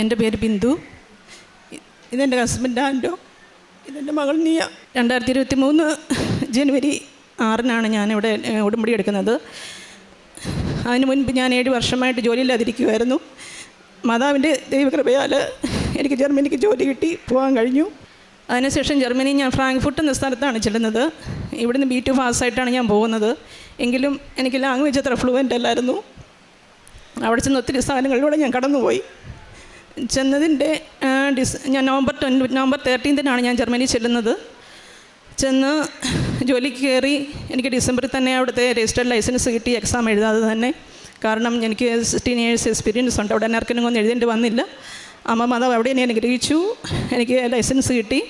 എൻ്റെ പേര് ബിന്ദു. ഇതെൻ്റെ ഹസ്ബൻഡ് ആൻഡോ. ഇതെൻ്റെ മകൾ നിയ. 2023 ജനുവരി 6 ഞാനിവിടെ ഉടമ്പടി എടുക്കുന്നത്. അതിന് മുൻപ് ഞാൻ 7 വർഷമായിട്ട് ജോലിയില്ലാതിരിക്കുമായിരുന്നു. മാതാവിൻ്റെ ദൈവകൃപയാൽ എനിക്ക് ജർമ്മനിക്ക് ജോലി കിട്ടി പോകാൻ കഴിഞ്ഞു. അതിനുശേഷം ജർമ്മനി ഞാൻ ഫ്രാങ്ക്ഫർട്ട് എന്ന സ്ഥലത്താണ് ചെല്ലുന്നത്. ഇവിടുന്ന് B2 പാസ്സായിട്ടാണ് ഞാൻ പോകുന്നത്. എങ്കിലും എനിക്ക് ലാംഗ്വേജ് അത്ര ഫ്ലുവൻ്റ് അല്ലായിരുന്നു. അവിടെ ചെന്ന് ഒത്തിരി സ്ഥലങ്ങളിലൂടെ ഞാൻ കടന്നുപോയി. ചെന്നതിൻ്റെ ഞാൻ നവംബർ 13 ഞാൻ ജർമ്മനി ചെല്ലുന്നത്. ചെന്ന് ജോലിക്ക് കയറി. എനിക്ക് ഡിസംബറിൽ തന്നെ അവിടുത്തെ രജിസ്റ്റേർഡ് ലൈസൻസ് കിട്ടി, എക്സാം എഴുതാതെ തന്നെ. കാരണം എനിക്ക് 16 years എക്സ്പീരിയൻസ് ഉണ്ട്. അവിടെ ആർക്കെങ്കിലും എഴുതേണ്ടി വന്നില്ല. അമ്മ മാതാവ് അവിടെ എന്നെ അനുഗ്രഹിച്ചു. എനിക്ക് ലൈസൻസ് കിട്ടി.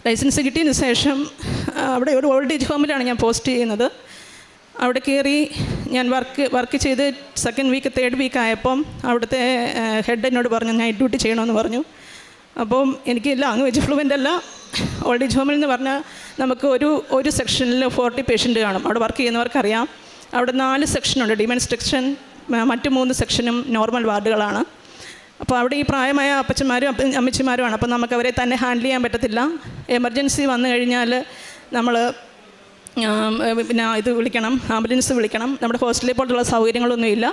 ലൈസൻസ് കിട്ടിയതിന് ശേഷം അവിടെ ഒരു ഓൾഡ് ഏജ് ഹോമിലാണ് ഞാൻ പോസ്റ്റ് ചെയ്യുന്നത്. അവിടെ കയറി ഞാൻ വർക്ക് ചെയ്ത് 2nd week 3rd week ആയപ്പം അവിടുത്തെ ഹെഡ് എന്നോട് പറഞ്ഞു നൈറ്റ് ഡ്യൂട്ടി ചെയ്യണമെന്ന് പറഞ്ഞു. അപ്പം എനിക്ക് ലാംഗ്വേജ് ഫ്ലുവൻ്റ് അല്ല. ഓൾഡ് ഏജ് ഹോമിൽ എന്ന് പറഞ്ഞാൽ നമുക്ക് ഒരു സെക്ഷനിൽ 40 പേഷ്യൻ്റ് കാണും. അവിടെ വർക്ക് ചെയ്യുന്നവർക്കറിയാം. അവിടെ 4 സെക്ഷനുണ്ട്. ഡിമെൻസ് സെക്ഷൻ, മറ്റ് 3 സെക്ഷനും നോർമൽ വാർഡുകളാണ്. അപ്പോൾ അവിടെ ഈ പ്രായമായ അപ്പച്ചന്മാരും അമ്മച്ചിമാരുമാണ്. അപ്പോൾ നമുക്ക് അവരെ തന്നെ ഹാൻഡിൽ ചെയ്യാൻ പറ്റത്തില്ല. എമർജൻസി വന്നു കഴിഞ്ഞാൽ നമ്മൾ പിന്നെ ഇത് വിളിക്കണം, ആംബുലൻസ് വിളിക്കണം. നമ്മുടെ ഹോസ്റ്റലിൽ പോലുള്ള സൗകര്യങ്ങളൊന്നുമില്ല.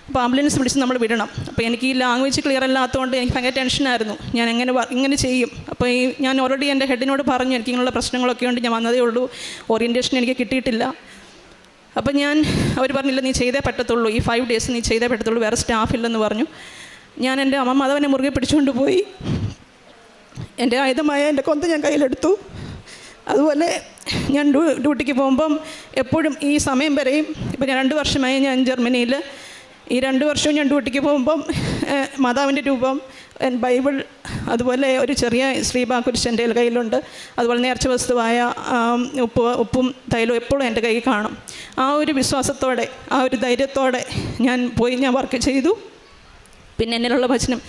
അപ്പോൾ ആംബുലൻസ് വിളിച്ച് നമ്മൾ വിടണം. അപ്പോൾ എനിക്ക് ഈ ലാംഗ്വേജ് ക്ലിയർ അല്ലാത്തതുകൊണ്ട് എനിക്ക് ഭയങ്കര ടെൻഷനായിരുന്നു. ഞാൻ ഇങ്ങനെ ചെയ്യും. അപ്പോൾ ഞാൻ ഓൾറെഡി എൻ്റെ ഹെഡിനോട് പറഞ്ഞു എനിക്ക് ഇങ്ങനെയുള്ള പ്രശ്നങ്ങളൊക്കെ ഉണ്ട്, ഞാൻ വന്നതേ ഉള്ളൂ, ഓറിയൻറ്റേഷൻ എനിക്ക് കിട്ടിയിട്ടില്ല. അപ്പോൾ അവർ പറഞ്ഞില്ല നീ ചെയ്തേ പറ്റത്തുള്ളൂ, ഈ 5 days നീ ചെയ്തേ പറ്റത്തുള്ളൂ, വേറെ സ്റ്റാഫില്ലെന്ന് പറഞ്ഞു. ഞാൻ എൻ്റെ അമ്മ മാധവനെ മുറുകെ പിടിച്ചുകൊണ്ട് പോയി. എൻ്റെ ആയുധമായ എൻ്റെ കൊന്ത ഞാൻ കയ്യിലെടുത്തു. അതുപോലെ ഞാൻ ഡ്യൂട്ടിക്ക് പോകുമ്പം എപ്പോഴും ഈ സമയം വരെയും ഇപ്പോൾ ഞാൻ 2 വർഷമായി ഞാൻ ജർമ്മനിയിൽ. ഈ 2 വർഷവും ഞാൻ ഡ്യൂട്ടിക്ക് പോകുമ്പം മാതാവിൻ്റെ രൂപം, ബൈബിൾ, അതുപോലെ ഒരു ചെറിയ ശ്രീബാക്കുരിശ് എൻ്റെ കയ്യിലുണ്ട്. അതുപോലെ നേർച്ച വസ്തുവായ ഉപ്പും തൈലവും എപ്പോഴും എൻ്റെ കയ്യിൽ കാണും. ആ ഒരു വിശ്വാസത്തോടെ, ആ ഒരു ധൈര്യത്തോടെ ഞാൻ വർക്ക് ചെയ്തു. പിന്നെ എന്നിലുള്ള വചനം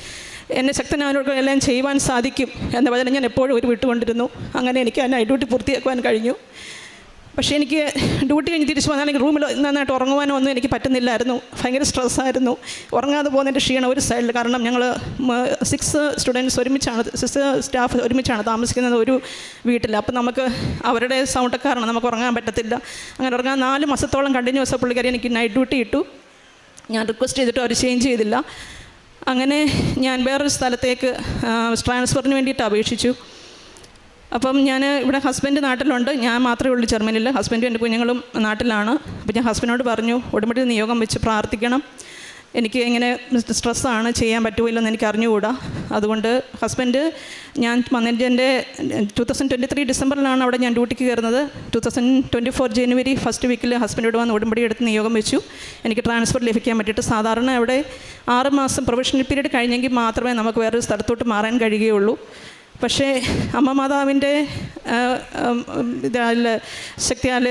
എന്നെ ശക്തനായവരോടെല്ലാം ചെയ്യുവാൻ സാധിക്കും എന്ന വചനം ഞാൻ എപ്പോഴും വിട്ടുകൊണ്ടിരുന്നു. അങ്ങനെ എനിക്ക് ആ നൈറ്റ് ഡ്യൂട്ടി പൂർത്തിയാക്കുവാൻ കഴിഞ്ഞു. പക്ഷേ എനിക്ക് ഡ്യൂട്ടി കഴിഞ്ഞ് തിരിച്ച് വന്നാൽ എനിക്ക് റൂമിൽ നന്നായിട്ട് ഉറങ്ങുവാനോ ഒന്നും എനിക്ക് പറ്റുന്നില്ലായിരുന്നു. ഭയങ്കര സ്ട്രെസ്സായിരുന്നു. ഉറങ്ങാതെ പോകുന്നതിൻ്റെ ക്ഷീണം ഒരു സൈഡിൽ. കാരണം ഞങ്ങൾ 6 സ്റ്റാഫ് ഒരുമിച്ചാണ് താമസിക്കുന്നത് ഒരു വീട്ടിൽ. അപ്പം നമുക്ക് അവരുടെ സൗണ്ടൊക്കെയാണ്, നമുക്ക് ഉറങ്ങാൻ പറ്റത്തില്ല. അങ്ങനെ ഉറങ്ങാൻ 4 മാസത്തോളം കണ്ടിന്യൂസ് പുള്ളിക്കാരി എനിക്ക് നൈറ്റ് ഡ്യൂട്ടി ഇട്ടു. ഞാൻ റിക്വസ്റ്റ് ചെയ്തിട്ട് അവർ ചേഞ്ച് ചെയ്തില്ല. അങ്ങനെ ഞാൻ വേറൊരു സ്ഥലത്തേക്ക് ട്രാൻസ്ഫറിന് വേണ്ടിയിട്ട് അപേക്ഷിച്ചു. അപ്പം ഞാൻ ഇവിടെ ഹസ്ബൻഡ് നാട്ടിലുണ്ട്, ഞാൻ മാത്രമേ ഉള്ളൂ ജർമ്മനിയിൽ. ഹസ്ബൻഡും എൻ്റെ കുഞ്ഞുങ്ങളും നാട്ടിലാണ്. അപ്പോൾ ഞാൻ ഹസ്ബൻഡിനോട് പറഞ്ഞു ഉടമ്പടി നിയോഗം വെച്ച് പ്രാർത്ഥിക്കണം, എനിക്ക് ഇങ്ങനെ സ്ട്രെസ്സാണ്, ചെയ്യാൻ പറ്റുമല്ലോ എനിക്ക് അറിഞ്ഞുകൂടാ. അതുകൊണ്ട് ഹസ്ബൻഡ് ഞാൻ വന്നതിൻ്റെ 2023 ഡിസംബറിലാണ് അവിടെ ഞാൻ ഡ്യൂട്ടിക്ക് കയറുന്നത്. 2024 ജനുവരി 1st വീക്കിൽ ഹസ്ബൻഡോട് വന്ന് ഉടമ്പടി എടുത്ത് നിയോഗം വെച്ചു എനിക്ക് ട്രാൻസ്ഫർ ലഭിക്കാൻ പറ്റിയിട്ട്. സാധാരണ അവിടെ 6 മാസം പ്രൊഫഷണൽ പീരീഡ് കഴിഞ്ഞെങ്കിൽ മാത്രമേ നമുക്ക് വേറൊരു സ്ഥലത്തോട്ട് മാറാൻ കഴിയുകയുള്ളൂ. പക്ഷേ അമ്മ മാതാവിൻ്റെ ശക്തിയാൽ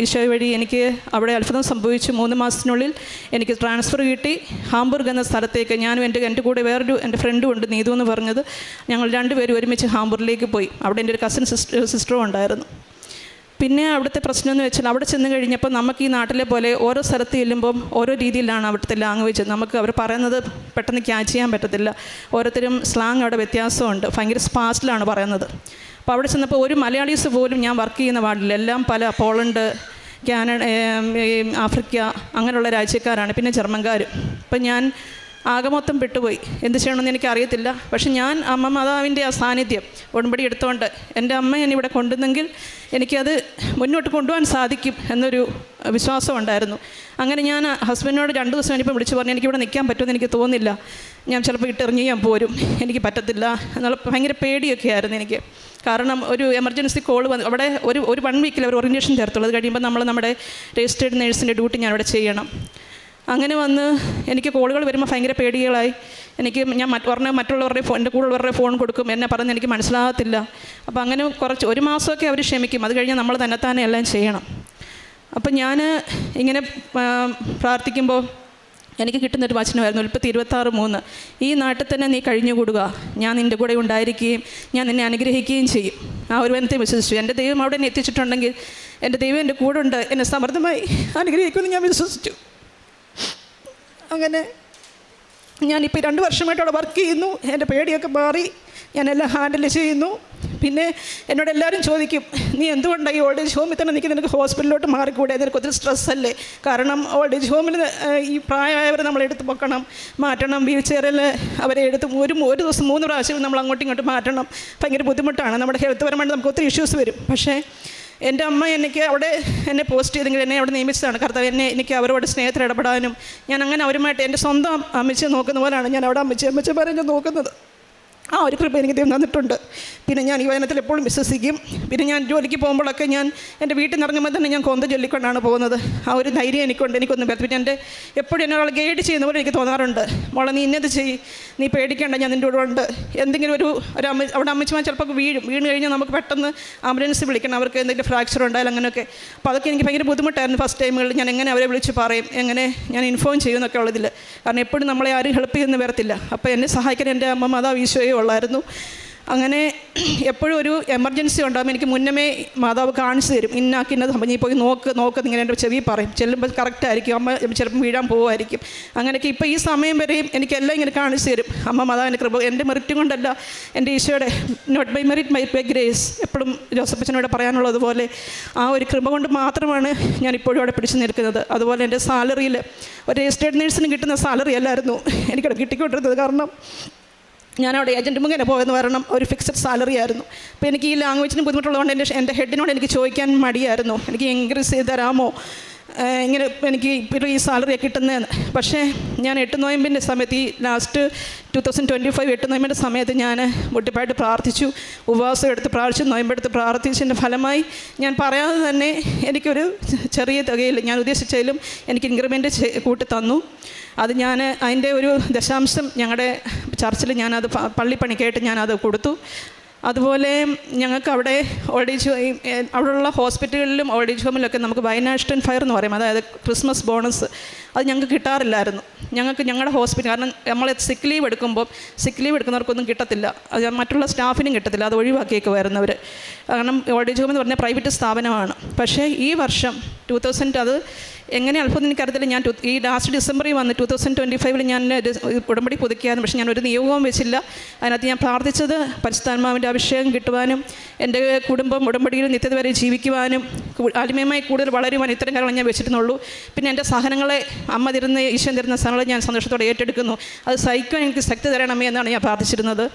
ഈശോ വഴി എനിക്ക് അവിടെ അത്ഭുതം സംഭവിച്ചു. 3 മാസത്തിനുള്ളിൽ എനിക്ക് ട്രാൻസ്ഫർ കിട്ടി. ഹാംബുർഗ് എന്ന സ്ഥലത്തേക്ക് ഞാനും എൻ്റെ കൂടെ വേറൊരു എൻ്റെ ഫ്രണ്ടും ഉണ്ട്, നീതു എന്ന് പറഞ്ഞത്. ഞങ്ങൾ 2 പേരും ഒരുമിച്ച് ഹാംബുർഗിലേക്ക് പോയി. അവിടെ എൻ്റെ ഒരു കസിൻ സിസ്റ്ററും ഉണ്ടായിരുന്നു. പിന്നെ അവിടുത്തെ പ്രശ്നം എന്ന് വെച്ചാൽ അവിടെ ചെന്ന് കഴിഞ്ഞപ്പോൾ നമുക്ക് ഈ നാട്ടിലെ പോലെ ഓരോ സ്ഥലത്ത് ചെല്ലുമ്പം ഓരോ രീതിയിലാണ് അവിടുത്തെ ലാംഗ്വേജ്. നമുക്ക് അവർ പറയുന്നത് പെട്ടെന്ന് ക്യാച്ച് ചെയ്യാൻ പറ്റത്തില്ല. ഓരോരുത്തരും സ്ലാങ് അവിടെ വ്യത്യാസമുണ്ട്. ഭയങ്കര ഫാസ്റ്റിലാണ് പറയുന്നത്. അപ്പോൾ അവിടെ ചെന്നപ്പോൾ ഒരു മലയാളീസ് പോലും ഞാൻ വർക്ക് ചെയ്യുന്ന വാർഡിൽ എല്ലാം പല പോളണ്ട്, കാനഡ, ആഫ്രിക്ക അങ്ങനെയുള്ള രാജ്യക്കാരാണ്, പിന്നെ ജർമ്മൻകാരും. അപ്പം ഞാൻ ആകെ മൊത്തം പെട്ടുപോയി. എന്ത് ചെയ്യണമെന്ന് എനിക്കറിയത്തില്ല. പക്ഷെ ഞാൻ അമ്മ മാതാവിൻ്റെ ആ സാന്നിധ്യം ഉടമ്പടി എടുത്തുകൊണ്ട് എൻ്റെ അമ്മ ഞാനിവിടെ കൊണ്ടുവന്നെങ്കിൽ എനിക്കത് മുന്നോട്ട് കൊണ്ടുപോകാൻ സാധിക്കും എന്നൊരു വിശ്വാസം ഉണ്ടായിരുന്നു. അങ്ങനെ ഞാൻ ഹസ്ബൻഡിനോട് 2 ദിവസം കഴിഞ്ഞപ്പോൾ വിളിച്ച് പറഞ്ഞു എനിക്കിവിടെ നിൽക്കാൻ പറ്റുമെന്ന് എനിക്ക് തോന്നുന്നില്ല, ഞാൻ ചിലപ്പോൾ ഇട്ടെറിഞ്ഞ് ഞാൻ പോരും, എനിക്ക് പറ്റത്തില്ല എന്നുള്ള ഭയങ്കര പേടിയൊക്കെ ആയിരുന്നു എനിക്ക്. കാരണം ഒരു എമർജൻസി കോൾ വന്നു. അവിടെ ഒരു 1 വീക്കിൽ അവർ ഓറിയൻറ്റേഷൻ ചേർത്തുള്ളൂ. അത് കഴിയുമ്പോൾ നമ്മുടെ രജിസ്റ്റേർഡ് നേഴ്സിൻ്റെ ഡ്യൂട്ടി ഞാൻ അവിടെ ചെയ്യണം. അങ്ങനെ വന്ന് എനിക്ക് കോളുകൾ വരുമ്പോൾ ഭയങ്കര പേടികളായി. ഞാൻ മറ്റുള്ളവരുടെ എൻ്റെ കൂടെയുള്ളവരുടെ ഫോൺ കൊടുക്കും, എന്നെ പറഞ്ഞ് എനിക്ക് മനസ്സിലാകത്തില്ല. അപ്പോൾ അങ്ങനെ 1 മാസമൊക്കെ അവർ ക്ഷമിക്കും. അത് കഴിഞ്ഞാൽ നമ്മൾ തന്നെത്താനെ എല്ലാം ചെയ്യണം. അപ്പം ഞാൻ ഇങ്ങനെ പ്രാർത്ഥിക്കുമ്പോൾ എനിക്ക് കിട്ടുന്നൊരു വചനമായിരുന്നു ഉൽപ്പത്തി 26:3. ഈ നാട്ടിൽ തന്നെ നീ കഴിഞ്ഞുകൂടുക, ഞാൻ നിൻ്റെ കൂടെ ഉണ്ടായിരിക്കുകയും ഞാൻ നിന്നെ അനുഗ്രഹിക്കുകയും ചെയ്യും. ആ ഒരു വചനത്തെ വിശ്വസിച്ചു. എൻ്റെ ദൈവം അവിടെ എന്നെ എത്തിച്ചിട്ടുണ്ടെങ്കിൽ എൻ്റെ ദൈവം എൻ്റെ കൂടെ ഉണ്ട്, എന്നെ സമൃദ്ധമായി അനുഗ്രഹിക്കുമെന്ന് ഞാൻ വിശ്വസിച്ചു. അങ്ങനെ ഞാനിപ്പോൾ 2 വർഷമായിട്ട് അവിടെ വർക്ക് ചെയ്യുന്നു. എൻ്റെ പേടിയൊക്കെ മാറി, ഞാനെല്ലാം ഹാൻഡിൽ ചെയ്യുന്നു. പിന്നെ എന്നോട് എല്ലാവരും ചോദിക്കും, നീ എന്തുകൊണ്ടാണ് ഈ ഓൾഡ് ഏജ് ഹോമിൽ തന്നെ നിൽക്കുന്നത്, നിനക്ക് ഹോസ്പിറ്റലിലോട്ട് മാറിക്കൂടെ, നിനക്ക് ഒത്തിരി സ്ട്രെസ്സല്ലേ? കാരണം ഓൾഡ് ഏജ് ഹോമിൽ ഈ പ്രായമായവരെ നമ്മൾ എടുത്ത് പൊക്കണം, മാറ്റണം, വീൽ ചെയറിൽ അവരെ എടുത്ത് ഒരു ദിവസം 3 പ്രാവശ്യം നമ്മൾ അങ്ങോട്ടും ഇങ്ങോട്ടും മാറ്റണം. ഭയങ്കര ബുദ്ധിമുട്ടാണ്. നമ്മുടെ ഹെൽത്ത് പരമായിട്ട് നമുക്ക് ഒത്തിരി ഇഷ്യൂസ് വരും. പക്ഷേ എൻ്റെ അമ്മ എന്നെ പോസ്റ്റ് ചെയ്തെങ്കിൽ എന്നെ അവിടെ നിയമിച്ചതാണ്. കർത്താവ് എനിക്ക് അവരോട് സ്നേഹത്തിൽ ഇടപെടാനും ഞാൻ അങ്ങനെ അവരുമായിട്ട് എൻ്റെ സ്വന്തം അമ്മച്ചി നോക്കുന്ന പോലെയാണ് ഞാൻ അവിടെ അമ്മച്ചമാരെ ഞാൻ നോക്കുന്നത്. ആ ഒരു കൃപ എനിക്ക് ദൈവം തന്നിട്ടുണ്ട്. പിന്നെ ഞാൻ ഈ വചനത്തിൽ എപ്പോഴും വിശ്വസിക്കും. പിന്നെ ഞാൻ ജോലിക്ക് പോകുമ്പോഴൊക്കെ ഞാൻ എൻ്റെ വീട്ടിൽ നിന്ന് ഇറങ്ങുമ്പോൾ തന്നെ ഞാൻ കൊന്ത ചൊല്ലിക്കൊണ്ടാണ് പോകുന്നത്. ആ ഒരു ധൈര്യം എനിക്കുണ്ട്. എനിക്കൊന്നും പിന്നെ എൻ്റെ എപ്പോഴും എന്നെ ഒരാൾ ഗൈഡ് ചെയ്യുന്ന പോലെ എനിക്ക് തോന്നാറുണ്ട്. മോളെ നീ ഇന്നത് ചെയ്യ്, നീ പേടിക്കേണ്ട, ഞാൻ നിൻ്റെ കൂടെ ഉണ്ട്. എന്തെങ്കിലും അവിടെ അമ്മച്ചിമാർ ചിലപ്പോൾ വീണ് കഴിഞ്ഞാൽ നമുക്ക് പെട്ടെന്ന് ആംബുലൻസ് വിളിക്കണം, അവർക്ക് എന്തെങ്കിലും ഫ്രാക്ചർ ഉണ്ടായാലും അങ്ങനെയൊക്കെ. അപ്പോൾ അതൊക്കെ എനിക്ക് ഭയങ്കര ബുദ്ധിമുട്ടായിരുന്നു ഫസ്റ്റ് ടൈമുകളിൽ. ഞാൻ എങ്ങനെ അവരെ വിളിച്ച് പറയും, എങ്ങനെ ഞാൻ ഇൻഫോം ചെയ്യുമെന്നൊക്കെ ഉള്ളതിൽ. കാരണം എപ്പോഴും നമ്മളെ ആരും ഹെൽപ്പ് ചെയ്യുന്ന വരത്തില്ല. അപ്പോൾ എന്നെ സഹായിക്കാൻ എൻ്റെ അമ്മ മാതാവ് ഈശോയെ ഉള്ളായിരുന്നു. അങ്ങനെ എപ്പോഴും ഒരു എമർജൻസി ഉണ്ടാകുമ്പോൾ എനിക്ക് മുന്നമേ മാതാവ് കാണിച്ചു തരും, ഇന്നാക്കിന്നത്. അപ്പം നീ പോയി നോക്ക് ഇങ്ങനെ എൻ്റെ ചെവി പറയും. ചെല്ലുമ്പോൾ കറക്റ്റായിരിക്കും, അമ്മ ചിലപ്പം വീഴാൻ പോകുമായിരിക്കും. അങ്ങനെയൊക്കെ ഇപ്പോൾ ഈ സമയം വരെയും എനിക്കെല്ലാം ഇങ്ങനെ കാണിച്ചു തരും അമ്മ മാതാവിൻ്റെ കൃപ. എൻ്റെ മെറിറ്റ് കൊണ്ടല്ല, എൻ്റെ ഈശോയുടെ not by merit by grace എപ്പോഴും ജോസഫച്ചനോട് പറയാനുള്ളതുപോലെ ആ ഒരു കൃപ കൊണ്ട് മാത്രമാണ് ഞാനിപ്പോഴും അവിടെ പിടിച്ചു നിൽക്കുന്നത്. അതുപോലെ എൻ്റെ സാലറിയിൽ ഒരു രജിസ്റ്റേർഡ് നേഴ്സിന് കിട്ടുന്ന സാലറി അല്ലായിരുന്നു എനിക്കവിടെ കിട്ടിക്കൊണ്ടിരുന്നത്. കാരണം ഞാനവിടെ ഏജൻറ്റ് മുഖേന പോയെന്ന് പറയണം, ഒരു ഫിക്സഡ് സാലറി ആയിരുന്നു. അപ്പോൾ എനിക്ക് ഈ ലാംഗ്വേജിന് ബുദ്ധിമുട്ടുള്ളതുകൊണ്ട് എൻ്റെ ഹെഡിനോട് എനിക്ക് ചോദിക്കാൻ മടിയായിരുന്നു, എനിക്ക് ഇൻക്രീസ് ചെയ്ത് തരാമോ, ഇങ്ങനെ എനിക്ക് ഇപ്പോൾ ഈ സാലറി കിട്ടുന്നതെന്ന്. പക്ഷേ ഞാൻ 8 നോയമ്പിൻ്റെ സമയത്ത്, ഈ ലാസ്റ്റ് 2025 8 നോയമ്പിൻ്റെ സമയത്ത് ഞാൻ മുട്ടിപ്പായിട്ട് പ്രാർത്ഥിച്ചു, ഉപവാസം എടുത്ത് പ്രാർത്ഥിച്ചു, നോയമ്പെടുത്ത് പ്രാർത്ഥിച്ചതിൻ്റെ ഫലമായി ഞാൻ പറയാതെ തന്നെ എനിക്കൊരു ചെറിയ തുകയിൽ ഞാൻ ഉദ്ദേശിച്ചതിലും എനിക്ക് ഇൻക്രിമെൻറ്റ് കൂട്ടി തന്നു. അത് ഞാൻ അതിൻ്റെ ഒരു 0.5 ഞങ്ങളുടെ ചർച്ചിൽ ഞാനത് പള്ളിപ്പണിക്കായിട്ട് ഞാനത് കൊടുത്തു. അതുപോലെ ഞങ്ങൾക്ക് അവിടെ ഓൾഡ് ഏജ് അവിടെയുള്ള ഹോസ്പിറ്റലുകളിലും ഓൾഡ് ഏജ് ഹോമിലൊക്കെ നമുക്ക് ബൈനാഷണൽ ഫയർ എന്ന് പറയും, അതായത് ക്രിസ്മസ് ബോണസ്, അത് ഞങ്ങൾക്ക് കിട്ടാറില്ലായിരുന്നു. ഞങ്ങളുടെ ഹോസ്പിറ്റൽ, കാരണം നമ്മൾ സിക്ക് ലീവ് എടുക്കുന്നവർക്കൊന്നും കിട്ടത്തില്ല, അത് മറ്റുള്ള സ്റ്റാഫിനും കിട്ടത്തില്ല, അത് ഒഴിവാക്കിയൊക്കെ വരുന്നവർ. കാരണം ഓൾഡ് ഏജ് ഹോം എന്ന് പറഞ്ഞാൽ പ്രൈവറ്റ് സ്ഥാപനമാണ്. പക്ഷേ ഈ വർഷം 2000 അത് എങ്ങനെ അത്ഭുതം എനിക്കറിയത്തില്ല. ഞാൻ ഈ ലാസ്റ്റ് ഡിസംബറിൽ വന്ന് 2025 ഞാൻ ഉടമ്പടി പുതുക്കിയായിരുന്നു. പക്ഷേ ഞാനൊരു നിയോഗവും വെച്ചില്ല. അതിനകത്ത് ഞാൻ പ്രാർത്ഥിച്ചത് പരിശുദ്ധാത്മാവിൻ്റെ അഭിഷേകം കിട്ടുവാനും എൻ്റെ കുടുംബം ഉടമ്പടിയിൽ നിത്യത വരെ ജീവിക്കുവാനും ആത്മീയമായി കൂടുതൽ വളരുവാൻ ഇത്തരം കാര്യങ്ങൾ ഞാൻ വെച്ചിരുന്നുള്ളൂ. പിന്നെ എൻ്റെ സഹനങ്ങളെ അമ്മ തരുന്ന ഈശ്വരൻ തരുന്ന സഹനങ്ങളെ ഞാൻ സന്തോഷത്തോടെ ഏറ്റെടുക്കുന്നു. അത് സഹിക്കുവാൻ എനിക്ക് ശക്തി തരണമേ എന്നാണ് ഞാൻ പ്രാർത്ഥിച്ചിരുന്നത്.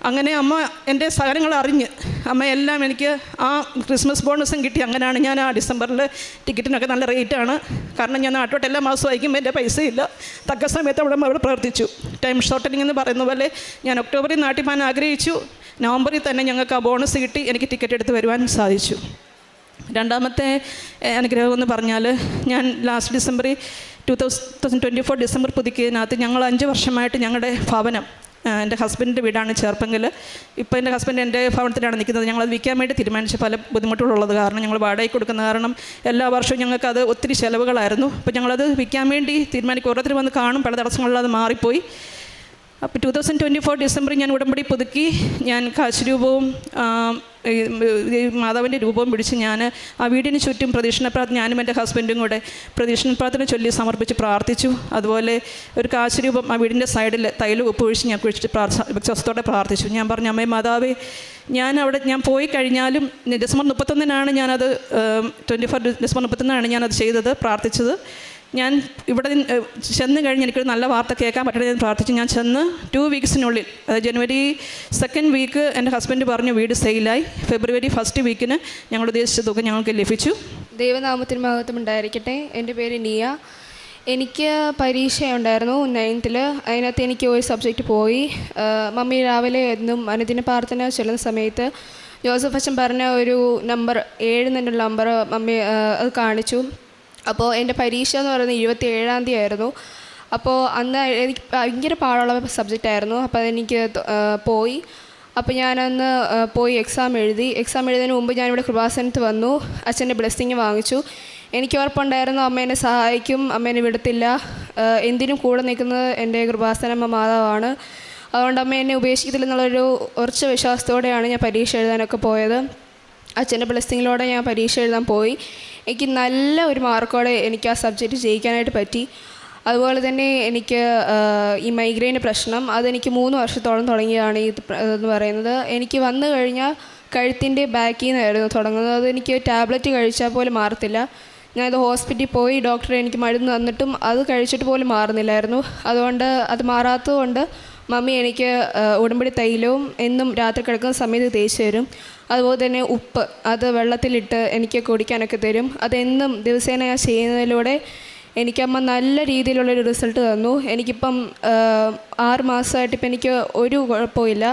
അങ്ങനെ അമ്മ എൻ്റെ സഹനങ്ങൾ അറിഞ്ഞ് അമ്മയെല്ലാം എനിക്ക് ആ ക്രിസ്മസ് ബോണസും കിട്ടി. അങ്ങനെയാണ് ഞാൻ ആ ഡിസംബറിൽ ടിക്കറ്റിനൊക്കെ നല്ല റേറ്റാണ്. കാരണം ഞാൻ നാട്ടോട്ട് എല്ലാ മാസവും അയക്കുമ്പോൾ എൻ്റെ പൈസയില്ല. തക്ക സമയത്ത് അവിടെ പ്രവർത്തിച്ചു. ടൈം ഷോർട്ടനിങ് എന്ന് പറയുന്ന പോലെ ഞാൻ ഒക്ടോബറിൽ നാട്ടിൽ പോകാൻ ആഗ്രഹിച്ചു. നവംബറിൽ തന്നെ ഞങ്ങൾക്ക് ആ ബോണസ് കിട്ടി. എനിക്ക് ടിക്കറ്റ് എടുത്ത് വരുവാൻ സാധിച്ചു. രണ്ടാമത്തെ അനുഗ്രഹം എന്ന് പറഞ്ഞാൽ, ഞാൻ ലാസ്റ്റ് ഡിസംബറിൽ 2024 ഡിസംബർ പുതുക്കിയതിനകത്ത് ഞങ്ങൾ 5 വർഷമായിട്ട് ഞങ്ങളുടെ ഭവനം, എൻ്റെ ഹസ്ബൻഡിൻ്റെ വീടാണ് ചേർപ്പെങ്കിൽ. ഇപ്പോൾ എൻ്റെ ഹസ്ബൻഡ് എൻ്റെ ഭവനത്തിലാണ് നിൽക്കുന്നത്. ഞങ്ങളത് വിൽക്കാൻ വേണ്ടി തീരുമാനിച്ച പല ബുദ്ധിമുട്ടുകളുള്ളത് കാരണം, ഞങ്ങൾ വാടകയ്ക്ക് കൊടുക്കുന്ന കാരണം എല്ലാ വർഷവും ഞങ്ങൾക്കത് ഒത്തിരി ചിലവുകളായിരുന്നു. അപ്പോൾ ഞങ്ങളത് വിൽക്കാൻ വേണ്ടി തീരുമാനിക്കും. ഓരോരുത്തർ വന്ന് കാണും, പല തടസ്സങ്ങളിലത് മാറിപ്പോയി. അപ്പോൾ 2024 ഡിസംബറിൽ ഞാൻ ഉടമ്പടി പുതുക്കി. ഞാൻ കാശുരൂപവും മാതാവിൻ്റെ രൂപവും പിടിച്ച് ഞാൻ ആ വീടിന് ചുറ്റും പ്രദക്ഷിണ പ്രാർത്ഥന, ഞാനും എൻ്റെ ഹസ്ബൻഡും കൂടെ പ്രദക്ഷിണ പ്രാർത്ഥന ചൊല്ലി സമർപ്പിച്ച് പ്രാർത്ഥിച്ചു. അതുപോലെ ഒരു കാശുരൂപം ആ വീടിൻ്റെ സൈഡിൽ തൈലം ഉപ്പൊഴിച്ച് ഞാൻ കുഴിച്ചിട്ട് വിശ്വാസത്തോടെ പ്രാർത്ഥിച്ചു. ഞാൻ പറഞ്ഞു, അമ്മേ മാതാവേ, ഞാൻ പോയി കഴിഞ്ഞാലും ഡിസംബർ 31 ഞാനത് 24 ഡിസംബർ 31 ഞാനത് ചെയ്തത്, പ്രാർത്ഥിച്ചത്. ഞാൻ ഇവിടെ ചെന്ന് കഴിഞ്ഞ് എനിക്കൊരു നല്ല വാർത്ത കേൾക്കാൻ പറ്റണമെന്ന് പ്രാർത്ഥിച്ചു. ഞാൻ ചെന്ന് 2 വീക്സിനുള്ളിൽ, അതായത് ജനുവരി 2nd വീക്ക് എൻ്റെ ഹസ്ബൻഡ് പറഞ്ഞു വീട് സെയിലായി. ഫെബ്രുവരി 1st വീക്കിന് ഞങ്ങൾ ഉദ്ദേശിച്ച തുക ഞങ്ങൾക്ക് ലഭിച്ചു. ദൈവനാമത്തിന് മഹത്വം ഉണ്ടായിരിക്കട്ടെ. എൻ്റെ പേര് നിയ. എനിക്ക് പരീക്ഷയുണ്ടായിരുന്നു 9th. അതിനകത്ത് എനിക്ക് ഒരു സബ്ജക്റ്റ് പോയി. മമ്മി രാവിലെ എന്നും അനുദിന പ്രാർത്ഥന ചൊല്ലുന്ന സമയത്ത് ജോസഫ് അച്ഛൻ പറഞ്ഞ ഒരു നമ്പർ 7 എന്നുള്ള നമ്പർ മമ്മി അത് കാണിച്ചു. അപ്പോൾ എൻ്റെ പരീക്ഷ എന്ന് പറയുന്നത് 27-ാം തീയതി ആയിരുന്നു. അപ്പോൾ അന്ന് എനിക്ക് ഭയങ്കര പാടുള്ള സബ്ജക്റ്റായിരുന്നു. അപ്പോൾ അതെനിക്ക് പോയി. അപ്പോൾ ഞാനന്ന് പോയി എക്സാം എഴുതുന്നതിന് മുമ്പ് ഞാനിവിടെ കൃപാസനത്ത് വന്നു. അച്ഛൻ്റെ ബ്ലെസ്സിങ് വാങ്ങിച്ചു. എനിക്ക് ഉറപ്പുണ്ടായിരുന്നു അമ്മ എന്നെ സഹായിക്കും, അമ്മ എന്നെ വിടത്തില്ല. എന്തിനും കൂടെ നിൽക്കുന്നത് എൻ്റെ കൃപാസനമ്മ മാതാവാണ്. അതുകൊണ്ട് അമ്മ എന്നെ ഉപേക്ഷിക്കത്തില്ലെന്നുള്ളൊരു ഉറച്ച വിശ്വാസത്തോടെയാണ് ഞാൻ പരീക്ഷ എഴുതാനൊക്കെ പോയത്. അച്ഛൻ്റെ ബ്ലെസ്സിങ്ങിലൂടെ ഞാൻ പരീക്ഷ എഴുതാൻ പോയി. എനിക്ക് നല്ല ഒരു മാർക്കോടെ എനിക്ക് ആ സബ്ജക്റ്റ് ജയിക്കാനായിട്ട് പറ്റി. അതുപോലെ തന്നെ എനിക്ക് ഈ മൈഗ്രെയിൻ പ്രശ്നം അതെനിക്ക് 3 വർഷത്തോളം തുടങ്ങിയതാണ് എന്ന് പറയുന്നത്. എനിക്ക് വന്നു കഴിഞ്ഞാൽ കഴുത്തിൻ്റെ ബാക്കിൽ നിന്നായിരുന്നു തുടങ്ങുന്നത്. അതെനിക്ക് ടാബ്ലറ്റ് കഴിച്ചാൽ പോലും മാറത്തില്ല. ഞാനത് ഹോസ്പിറ്റലിൽ പോയി ഡോക്ടർ എനിക്ക് മരുന്ന് തന്നിട്ടും അത് കഴിച്ചിട്ട് പോലും മാറുന്നില്ലായിരുന്നു. അതുകൊണ്ട് അത് മാറാത്തതുകൊണ്ട് മമ്മി എനിക്ക് ഉടമ്പടി തൈലവും എന്നും രാത്രി കിടക്കുന്ന സമയത്ത് തേച്ച് തരും. അതുപോലെ തന്നെ ഉപ്പ് അത് വെള്ളത്തിലിട്ട് എനിക്ക് കുടിക്കാനൊക്കെ തരും. അതെന്നും ദിവസേന ഞാൻ ചെയ്യുന്നതിലൂടെ എനിക്കമ്മ നല്ല രീതിയിലുള്ളൊരു റിസൾട്ട് തന്നു. എനിക്കിപ്പം 6 മാസമായിട്ട് ഇപ്പം എനിക്ക് ഒരു കുഴപ്പമില്ല.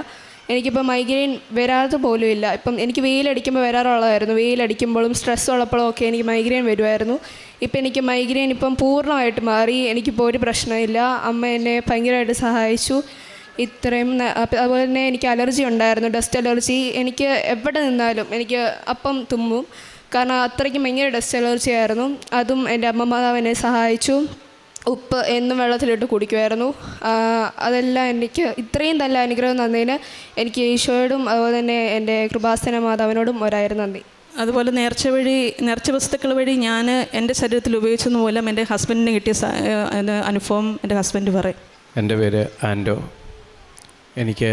എനിക്കിപ്പോൾ മൈഗ്രെയിൻ വരാതെ പോലും ഇല്ല. ഇപ്പം എനിക്ക് വെയിലടിക്കുമ്പോൾ വരാറുള്ളതായിരുന്നു. വെയിലടിക്കുമ്പോഴും സ്ട്രെസ് ഉള്ളപ്പോഴും ഒക്കെ എനിക്ക് മൈഗ്രെയിൻ വരുമായിരുന്നു. ഇപ്പം എനിക്ക് മൈഗ്രെയിൻ ഇപ്പം പൂർണ്ണമായിട്ട് മാറി. എനിക്കിപ്പോൾ ഒരു പ്രശ്നമില്ല. അമ്മ എന്നെ ഭയങ്കരമായിട്ട് സഹായിച്ചു. ഇത്രയും അതുപോലെ തന്നെ എനിക്ക് അലർജി ഉണ്ടായിരുന്നു, ഡസ്റ്റ് അലർജി. എനിക്ക് എവിടെ നിന്നാലും എനിക്ക് അപ്പം തുമ്മും. കാരണം അത്രയ്ക്കും ഭയങ്കര ഡസ്റ്റ് അലർജി ആയിരുന്നു. അതും എൻ്റെ അമ്മമാതാവ് എന്നെ സഹായിച്ചു. ഉപ്പ് എന്നും വെള്ളത്തിലിട്ട് കുടിക്കുമായിരുന്നു. അതെല്ലാം എനിക്ക് ഇത്രയും നല്ല അനുഗ്രഹം തന്നതിന് എനിക്ക് ഈശോയോടും അതുപോലെ തന്നെ എൻ്റെ കൃപാസന മാതാവിനോടും ഒരായിരം നന്ദി. അതുപോലെ നേർച്ച വസ്തുക്കൾ വഴി ഞാൻ എൻ്റെ ശരീരത്തിൽ ഉപയോഗിച്ചത് മൂലം എൻ്റെ ഹസ്ബൻഡിന് കിട്ടിയ അനുഭവം എൻ്റെ ഹസ്ബൻഡ് പറയും. എൻ്റെ പേര് ആൻഡോ. എനിക്ക്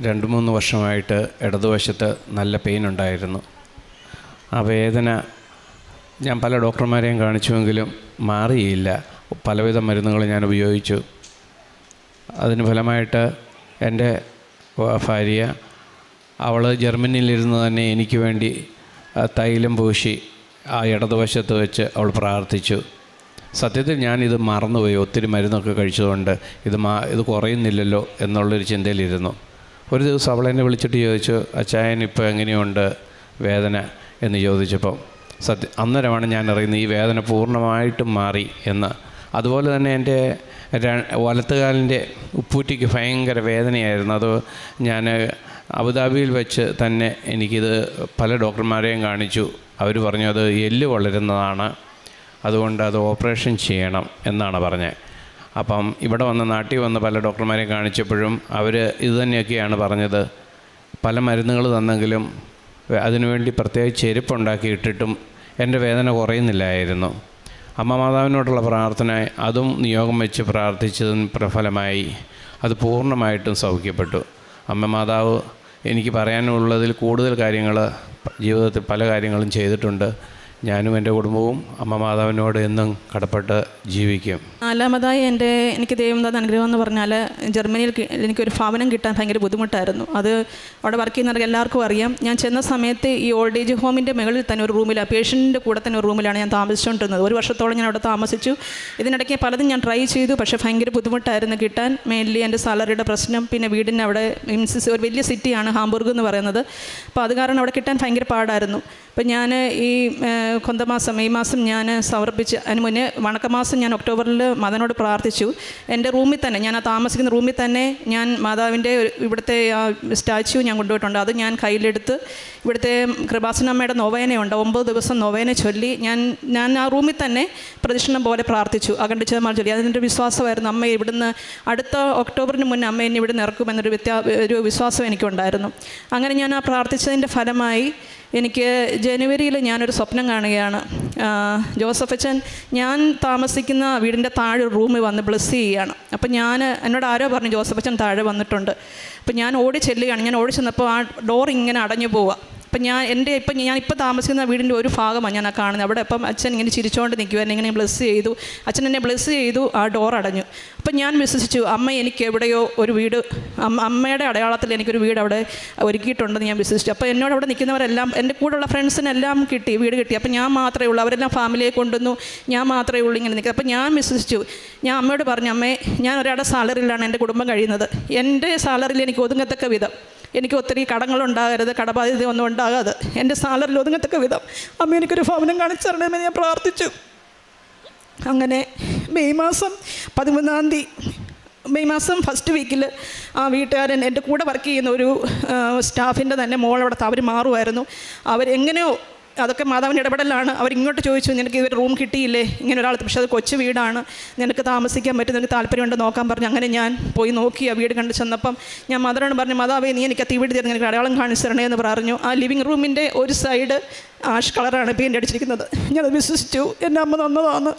2-3 വർഷമായിട്ട് ഇടതുവശത്ത് നല്ല പെയിൻ ഉണ്ടായിരുന്നു. ആ വേദന ഞാൻ പല ഡോക്ടർമാരെയും കാണിച്ചുവെങ്കിലും മാറിയില്ല. പലവിധ മരുന്നുകൾ ഞാൻ ഉപയോഗിച്ചു. അതിന് ഫലമായിട്ട് എൻ്റെ ഭാര്യ അവൾ ജർമ്മനിയിലിരുന്ന് തന്നെ എനിക്ക് വേണ്ടി തൈലം പൂശി ആ ഇടതുവശത്ത് വെച്ച് അവൾ പ്രാർത്ഥിച്ചു. സത്യത്തിൽ ഞാനിത് മറന്നുപോയി. ഒത്തിരി മരുന്നൊക്കെ കഴിച്ചതുകൊണ്ട് ഇത് കുറയുന്നില്ലല്ലോ എന്നുള്ളൊരു ചിന്തയിലിരുന്നു. ഒരു ദിവസം അവളെന്നെ വിളിച്ചിട്ട് ചോദിച്ചു, അച്ചായൻ ഇപ്പോൾ എങ്ങനെയുണ്ട് വേദന എന്ന് ചോദിച്ചപ്പോൾ അന്നേരമാണ് ഞാൻ അറിയുന്നത് ഈ വേദന പൂർണ്ണമായിട്ടും മാറി എന്ന്. അതുപോലെ തന്നെ എൻ്റെ വലത്തുകാലിൻ്റെ ഉപ്പൂറ്റിക്ക് ഭയങ്കര വേദനയായിരുന്നു. അത് ഞാൻ അബുദാബിയിൽ വെച്ച് തന്നെ എനിക്കിത് പല ഡോക്ടർമാരെയും കാണിച്ചു. അവർ പറഞ്ഞു അത് എല്ല് വളരുന്നതാണ്, അതുകൊണ്ട് അത് ഓപ്പറേഷൻ ചെയ്യണം എന്നാണ് പറഞ്ഞത്. അപ്പം ഇവിടെ നാട്ടിൽ വന്ന് പല ഡോക്ടർമാരെയും കാണിച്ചപ്പോഴും അവർ ഇതുതന്നെയൊക്കെയാണ് പറഞ്ഞത്. പല മരുന്നുകൾ തന്നെങ്കിലും അതിനുവേണ്ടി പ്രത്യേകിച്ച് ചെരുപ്പുണ്ടാക്കി ഇട്ടിട്ടും എൻ്റെ വേദന കുറയുന്നില്ലായിരുന്നു. അമ്മ മാതാവിനോടുള്ള പ്രാർത്ഥന അതും നിയോഗം വെച്ച് പ്രാർത്ഥിച്ചതിന് പ്രഫലമായി അത് പൂർണ്ണമായിട്ടും സൗഖ്യപ്പെട്ടു. അമ്മ മാതാവ് എനിക്ക് പറയാനുള്ളതിൽ കൂടുതൽ കാര്യങ്ങൾ ജീവിതത്തിൽ പല കാര്യങ്ങളും ചെയ്തിട്ടുണ്ട്. ഞാനും എൻ്റെ കുടുംബവും അമ്മ മാതാവിനോട് എന്നും കടപ്പെട്ട് ജീവിക്കും. 4-മതായി എനിക്ക് ദൈവം തന്ന അനുഗ്രഹം എന്ന് പറഞ്ഞാൽ ജർമ്മനിയിൽ എനിക്കൊരു ഭവനം കിട്ടാൻ ഭയങ്കര ബുദ്ധിമുട്ടായിരുന്നു. അത് അവിടെ വർക്ക് ചെയ്യുന്നവർക്ക് എല്ലാവർക്കും അറിയാം. ഞാൻ ചെന്ന സമയത്ത് ഈ ഓൾഡ് ഏജ് ഹോമിൻ്റെ മുകളിൽ തന്നെ ഒരു റൂമിലാണ്, പേഷ്യൻറ്റിൻ്റെ കൂടെ തന്നെ ഒരു റൂമിലാണ് ഞാൻ താമസിച്ചുകൊണ്ടിരുന്നത്. 1 വർഷത്തോളം ഞാൻ അവിടെ താമസിച്ചു. ഇതിനിടയ്ക്ക് പലതും ഞാൻ ട്രൈ ചെയ്തു, പക്ഷേ ഭയങ്കര ബുദ്ധിമുട്ടായിരുന്നു കിട്ടാൻ. മെയിൻലി എൻ്റെ സാലറിയുടെ പ്രശ്നം, പിന്നെ വീടിന് അവിടെ മീൻസ് ഒരു വലിയ സിറ്റിയാണ് ഹാംബുർഗ് എന്ന് പറയുന്നത്. അപ്പോൾ അത് കാരണം അവിടെ കിട്ടാൻ ഭയങ്കര പാടായിരുന്നു. അപ്പം ഞാൻ ഈ ഈ മാസം ഞാൻ സമർപ്പിച്ച് അതിന് മുന്നേ വണക്കമാസം ഞാൻ ഒക്ടോബറിൽ മദനോട് പ്രാർത്ഥിച്ചു. എൻ്റെ റൂമിൽ തന്നെ, ഞാൻ ആ താമസിക്കുന്ന റൂമിൽ തന്നെ ഞാൻ മാതാവിൻ്റെ ഇവിടുത്തെ ആ സ്റ്റാച്യു ഞാൻ കൊണ്ടുപോയിട്ടുണ്ട്. അത് ഞാൻ കയ്യിലെടുത്ത് ഇവിടുത്തെ കൃപാസനമ്മയുടെ നൊവേനയുണ്ട്, 9 ദിവസം നൊവേന ചൊല്ലി ഞാൻ ആ റൂമിൽ തന്നെ പ്രദക്ഷിണം പോലെ പ്രാർത്ഥിച്ചു, അഖണ്ഡിച്ചമാൽ ചൊല്ലി. അതിൻ്റെ വിശ്വാസമായിരുന്നു അമ്മ ഇവിടുന്ന് അടുത്ത ഒക്ടോബറിന് മുന്നേ അമ്മ എന്നെ ഇവിടുന്ന് ഇറക്കുമെന്നൊരു വിശ്വാസം എനിക്കുണ്ടായിരുന്നു. അങ്ങനെ ഞാൻ ആ പ്രാർത്ഥിച്ചതിൻ്റെ ഫലമായി എനിക്ക് ജനുവരിയിൽ ഞാനൊരു സ്വപ്നം കാണുകയാണ്. ജോസഫ് അച്ഛൻ ഞാൻ താമസിക്കുന്ന വീടിൻ്റെ താഴെ റൂമിൽ വന്ന് ബ്ലെസ് ചെയ്യുകയാണ്. അപ്പം എന്നോട് ആരോ പറഞ്ഞു ജോസഫ് അച്ഛൻ താഴെ വന്നിട്ടുണ്ട്. അപ്പം ഞാൻ ഓടി ചെല്ലുകയാണ്. ഞാൻ ഓടി ചെന്നപ്പോൾ ആ ഡോർ ഇങ്ങനെ അടഞ്ഞു പോവുക. അപ്പം ഞാനിപ്പോൾ താമസിക്കുന്ന വീടിൻ്റെ ഒരു ഭാഗമാണ് ഞാൻ കാണുന്നത്. അവിടെ അപ്പം അച്ഛൻ ഇങ്ങനെ ചിരിച്ചുകൊണ്ട് നിൽക്കുമായിരുന്നു. ഇങ്ങനെ ബ്ലെസ് ചെയ്തു, അച്ഛൻ എന്നെ ബ്ലെസ് ചെയ്തു, ആ ഡോർ അടഞ്ഞു. അപ്പം ഞാൻ വിശ്വസിച്ചു അമ്മ എനിക്ക് എവിടെയോ ഒരു വീട്, അമ്മയുടെ അടയാളത്തിൽ എനിക്കൊരു വീട് അവിടെ ഒരുക്കിയിട്ടുണ്ടെന്ന് ഞാൻ വിശ്വസിച്ചു. അപ്പോൾ എന്നോട് അവിടെ നിൽക്കുന്നവരെല്ലാം, എൻ്റെ കൂടെയുള്ള ഫ്രണ്ട്സിനെല്ലാം വീട് കിട്ടി. അപ്പം ഞാൻ മാത്രമേ ഉള്ളൂ, അവരെല്ലാം ഫാമിലിയെ കൊണ്ടുവന്നു, ഞാൻ മാത്രമേ ഉള്ളൂ ഇങ്ങനെ നിൽക്കുക. അപ്പം ഞാൻ വിശ്വസിച്ചു. ഞാൻ അമ്മയോട് പറഞ്ഞു, അമ്മേ ഞാൻ ഒരാളുടെ സാലറിയിലാണ് എൻ്റെ കുടുംബം കഴിയുന്നത്. എൻ്റെ സാലറിയിൽ എനിക്ക് ഒതുങ്ങത്തക്ക വിധം, എനിക്ക് ഒത്തിരി കടങ്ങളുണ്ടാകരുത്, കടബാധ്യത ഒന്നും ഉണ്ടാകാതെ എൻ്റെ സാലറിയിൽ ഒതുങ്ങത്തക്ക വിധം അമ്മ എനിക്കൊരു ഭവനം കാണിച്ചു തരണമെന്ന് ഞാൻ പ്രാർത്ഥിച്ചു. അങ്ങനെ മെയ് മാസം 13-ാം തീയതി, മെയ് മാസം ഫസ്റ്റ് വീക്കിൽ ആ വീട്ടുകാരൻ എൻ്റെ കൂടെ വർക്ക് ചെയ്യുന്ന ഒരു സ്റ്റാഫിൻ്റെ തന്നെ മോളവിടെ അവർ മാറുമായിരുന്നു. അവരെങ്ങനെയോ അതൊക്കെ മാതാവിൻ്റെ ഇടപെടലാണ്. അവരിങ്ങോട്ട് ചോദിച്ചു, നിനക്ക് ഇതൊരു റൂം കിട്ടിയില്ലേ, ഇങ്ങനെ ഒരാൾ, പക്ഷേ അത് കൊച്ചു വീടാണ്, നിനക്ക് താമസിക്കാൻ പറ്റും, നിനക്ക് താല്പര്യമുണ്ട് നോക്കാൻ പറഞ്ഞു. അങ്ങനെ ഞാൻ പോയി നോക്കി. ആ വീട് കണ്ടു ചെന്നപ്പം ഞാൻ മദറിനോട് പറഞ്ഞു, മാതാവേ നീ എനിക്ക് തീ വീട് തരുന്ന എനിക്ക് അടയാളം കാണിച്ചു തരണേ എന്ന് പറഞ്ഞു. ആ ലിവിങ് റൂമിൻ്റെ ഒരു സൈഡ് ആഷ് കളറാണ് പെയിൻ്റ് അടിച്ചിരിക്കുന്നത്. ഞാനത് വിശ്വസിച്ചു, എൻ്റെ അമ്മ തന്നതാണ്.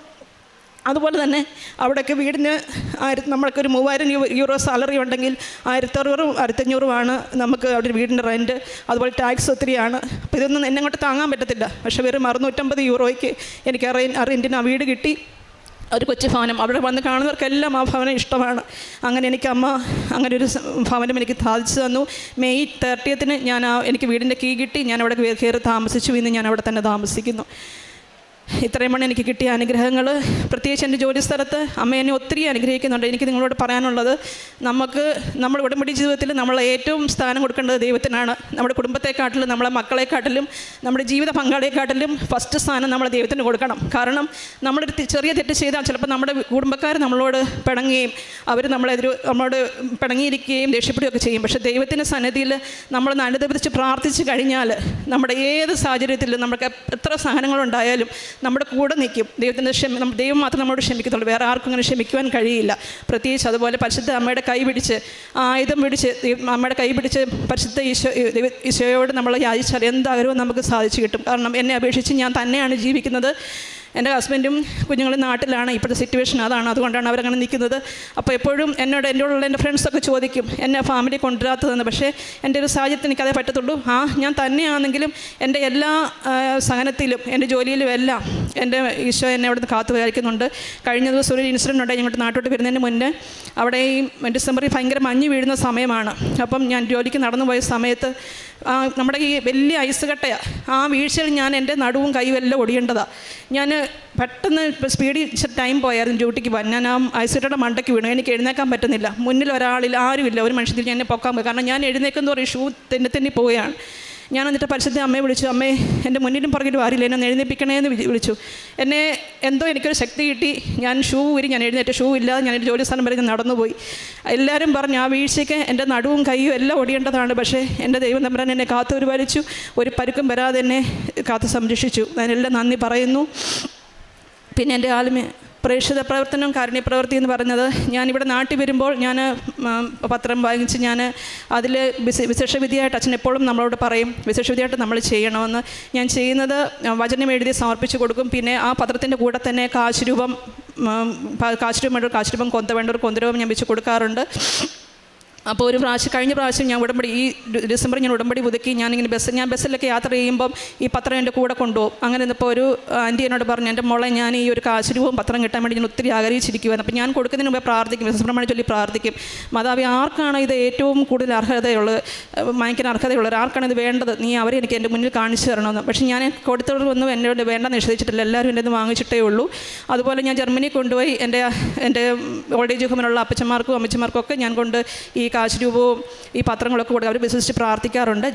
അതുപോലെ തന്നെ അവിടെയൊക്കെ വീടിന് നമ്മൾക്കൊരു 3000 യൂറോ സാലറി ഉണ്ടെങ്കിൽ 1600 1500 നമുക്ക് അവിടെ വീടിൻ്റെ റെൻറ്റ്. അതുപോലെ ടാക്സ് ഒത്തിരിയാണ്. അപ്പോൾ ഇതൊന്നും എന്നെ കൊണ്ട് താങ്ങാൻ പറ്റത്തില്ല. പക്ഷേ വെറും 650 യൂറോയ്ക്ക് എനിക്ക് റെൻറ്റിന് ആ വീട് കിട്ടി. ഒരു കൊച്ചു ഭവനം. അവിടെ വന്ന് കാണുന്നവർക്കെല്ലാം ആ ഭവനം ഇഷ്ടമാണ്. അങ്ങനെ എനിക്ക് അമ്മ അങ്ങനെ ഒരു ഭവനം എനിക്ക് സാധിച്ചു തന്നു. മെയ് 30 എനിക്ക് വീടിൻ്റെ കീ കിട്ടി. ഞാൻ അവിടെ കയറി താമസിച്ചു. ഇന്ന് ഞാൻ അവിടെ തന്നെ താമസിക്കുന്നു. ഇത്രയുമാണ് എനിക്ക് കിട്ടിയ അനുഗ്രഹങ്ങൾ. പ്രത്യേകിച്ച് എൻ്റെ ജോലി സ്ഥലത്ത് അമ്മ എന്നെ ഒത്തിരി അനുഗ്രഹിക്കുന്നുണ്ട്. എനിക്ക് നിങ്ങളോട് പറയാനുള്ളത്, നമ്മൾ ഉടമ്പടി ജീവിതത്തിൽ നമ്മൾ ഏറ്റവും സ്ഥാനം കൊടുക്കേണ്ടത് ദൈവത്തിനാണ്. നമ്മുടെ കുടുംബത്തെക്കാട്ടിലും നമ്മളെ മക്കളെക്കാട്ടിലും നമ്മുടെ ജീവിത പങ്കാളിയെക്കാട്ടിലും ഫസ്റ്റ് സ്ഥാനം നമ്മൾ ദൈവത്തിന് കൊടുക്കണം. കാരണം നമ്മളൊരു ചെറിയ തെറ്റ് ചെയ്താൽ ചിലപ്പോൾ നമ്മുടെ കുടുംബക്കാർ നമ്മളോട് പിണങ്ങുകയും അവർ നമ്മളോട് പിണങ്ങിയിരിക്കുകയും ദേഷ്യപ്പെടുകയൊക്കെ ചെയ്യും. പക്ഷേ ദൈവത്തിൻ്റെ സന്നിധിയിൽ നമ്മളൊന്ന് അനുദപിച്ച് പ്രാർത്ഥിച്ച് കഴിഞ്ഞാൽ നമ്മുടെ ഏത് സാഹചര്യത്തിലും നമുക്ക് എത്ര സഹനങ്ങളുണ്ടായാലും നമ്മുടെ കൂടെ നിൽക്കും. ദൈവം മാത്രം നമ്മളോട് ക്ഷമിക്കത്തുള്ളൂ. വേറെ ആർക്കും അങ്ങനെ ക്ഷമിക്കുവാൻ കഴിയില്ല. പ്രത്യേകിച്ച് അതുപോലെ പരിശുദ്ധ അമ്മയുടെ കൈ പിടിച്ച് ആയുധം പിടിച്ച് അമ്മയുടെ കൈ പിടിച്ച് പരിശുദ്ധ ഈശോയോട് നമ്മൾ യാചിച്ചാൽ എന്താഗ്രഹവും നമുക്ക് സാധിച്ചു കിട്ടും. കാരണം എന്നെ അപേക്ഷിച്ച് ഞാൻ തന്നെയാണ് ജീവിക്കുന്നത്. എൻ്റെ ഹസ്ബൻഡും കുഞ്ഞുങ്ങളും നാട്ടിലാണ്. ഇപ്പോഴത്തെ സിറ്റുവേഷൻ അതാണ്. അതുകൊണ്ടാണ് അവരങ്ങനെ നിൽക്കുന്നത്. അപ്പോൾ എപ്പോഴും എന്നോടുള്ള എൻ്റെ ഫ്രണ്ട്സൊക്കെ ചോദിക്കും എന്നെ ഫാമിലി കൊണ്ടുവരാത്തതെന്ന്. പക്ഷേ എൻ്റെ ഒരു സാഹചര്യത്തിൽ എനിക്കതേ പറ്റത്തുള്ളൂ. ഞാൻ തന്നെയാണെങ്കിലും എൻ്റെ എല്ലാ സഹനത്തിലും എൻ്റെ ജോലിയിലും എല്ലാം എൻ്റെ ഈശോ എന്നെ അവിടെ നിന്ന് കാത്തു പരിപാലിക്കുന്നുണ്ട്. കഴിഞ്ഞ ദിവസം ഒരു ഇൻസിഡൻറ്റ് ഉണ്ടായി. ഞങ്ങളുടെ നാട്ടോട്ട് വരുന്നതിന് മുന്നേ അവിടെ ഈ ഡിസംബറിൽ ഭയങ്കര മഞ്ഞ് വീഴുന്ന സമയമാണ്. അപ്പം ഞാൻ ജോലിക്ക് നടന്നു പോയ സമയത്ത് നമ്മുടെ ഈ വലിയ ഐസ് കട്ടയാണ്. ആ വീഴ്ചയിൽ ഞാൻ എൻ്റെ നടുവും കൈയും എല്ലാം ഒടിയേണ്ടതാണ്. ഞാൻ പെട്ടെന്ന് സ്പീഡിൽ ടൈം പോയായിരുന്നു ഡ്യൂട്ടിക്ക് പോകാൻ. ഞാൻ ആ ഐസ് കട്ടയുടെ മണ്ടയ്ക്ക് വീണു. എനിക്ക് എഴുന്നേക്കാൻ പറ്റുന്നില്ല. മുന്നിൽ ആരുമില്ല, ഒരു മനുഷ്യത്തിൽ എന്നെ പൊക്കാൻ പോയി. കാരണം ഞാൻ എഴുന്നേക്കെന്ന് പറയും ഷൂ തെന്നി പോവുകയാണ്. ഞാൻ എന്നിട്ട് പരിശുദ്ധ അമ്മയെ വിളിച്ചു. അമ്മേ, എൻ്റെ മുന്നിലും പുറകിലും ആരില്ല, എന്നെ എഴുന്നേൽപ്പിക്കണേന്ന് വിളിച്ചു. എനിക്കൊരു ശക്തി കിട്ടി. ഞാൻ ഷൂ എഴുന്നേറ്റ്. ഷൂ ഇല്ലാതെ ഞാൻ ജോലി സ്ഥലം വരെ ഞാൻ നടന്നുപോയി. എല്ലാവരും പറഞ്ഞു ആ വീഴ്ചയ്ക്ക് എൻ്റെ നടുവും കൈയും എല്ലാം ഒടിയേണ്ടതാണ്. പക്ഷേ എൻ്റെ ദൈവം തമ്പുരാൻ എന്നെ കാത്തു പരിപാലിച്ചു. ഒരു പരുക്കും വരാതെ എന്നെ കാത്തു സംരക്ഷിച്ചു. ഞാനെല്ലാം നന്ദി പറയുന്നു. പിന്നെ എൻ്റെ പ്രേക്ഷിത പ്രവർത്തനം, കാരുണ്യപ്രവൃത്തി എന്ന് പറഞ്ഞത്, ഞാനിവിടെ നാട്ടിൽ വരുമ്പോൾ ഞാൻ പത്രം വാങ്ങിച്ച് ഞാൻ അതിൽ വിശേഷവിധിയായിട്ട് അച്ഛൻ എപ്പോഴും നമ്മളോട് പറയും വിശേഷവിധിയായിട്ട് നമ്മൾ ചെയ്യണമെന്ന്. ഞാൻ ചെയ്യുന്നത് വചനം എഴുതി സമർപ്പിച്ച് കൊടുക്കും. പിന്നെ ആ പത്രത്തിൻ്റെ കൂടെ തന്നെ കാശുരൂപം കൊന്തവേണ്ടവർ കൊന്തരൂപം ഞാൻ വെച്ച് കൊടുക്കാറുണ്ട്. അപ്പോൾ കഴിഞ്ഞ പ്രാവശ്യം ഞാൻ ഈ ഡിസംബറിൽ ഞാൻ ഉടമ്പടി പുതുക്കി. ഞാൻ ബസ്സിലൊക്കെ യാത്ര ചെയ്യുമ്പം ഈ പത്രം എൻ്റെ കൂടെ കൊണ്ടുപോകും. അങ്ങനെ ഇന്നിപ്പോൾ ഒരു ആൻറ്റി എന്നോട് പറഞ്ഞു, എൻ്റെ മോളെ ഞാൻ ഈ ഒരു കാശുരൂപവും പത്രം കിട്ടാൻ വേണ്ടി ഞാൻ ഒത്തിരി ആഗ്രഹിച്ചിരിക്കുവായിരുന്നു. അപ്പോൾ ഞാൻ കൊടുക്കുന്നതിന് മുമ്പേ പ്രാർത്ഥിക്കും, വിശ്വപ്രമാണം ചൊല്ലി പ്രാർത്ഥിക്കും. മാതാവി, ആർക്കാണ് ഇത് ഏറ്റവും കൂടുതൽ വാങ്ങിക്കാൻ അർഹതയുള്ളത്, ആർക്കാണ് ഇത് വേണ്ടത്, നീ അവരെ എനിക്ക് എൻ്റെ മുന്നിൽ കാണിച്ചു തരണമെന്ന്. പക്ഷേ ഞാൻ കൊടുത്തവർക്കൊന്നും എന്നോട് വേണ്ട നിഷേധിച്ചിട്ടില്ല. എല്ലാവരും എൻ്റെ വാങ്ങിച്ചിട്ടേ ഉള്ളൂ. അതുപോലെ ഞാൻ ജർമ്മനി കൊണ്ടുപോയി എൻ്റെ ഓൾഡ് ഏജ് ഹോമിലുള്ള അപ്പച്ചന്മാർക്കും അമ്മച്ചന്മാർക്കും ഒക്കെ ഞാൻ കൊണ്ട് ഈ കാശുരൂപവും ഈ പത്രങ്ങളൊക്കെ കൊടുക്കുക. അവർ വിശ്വസിച്ച് പ്രാർത്ഥിക്കാറുണ്ട്.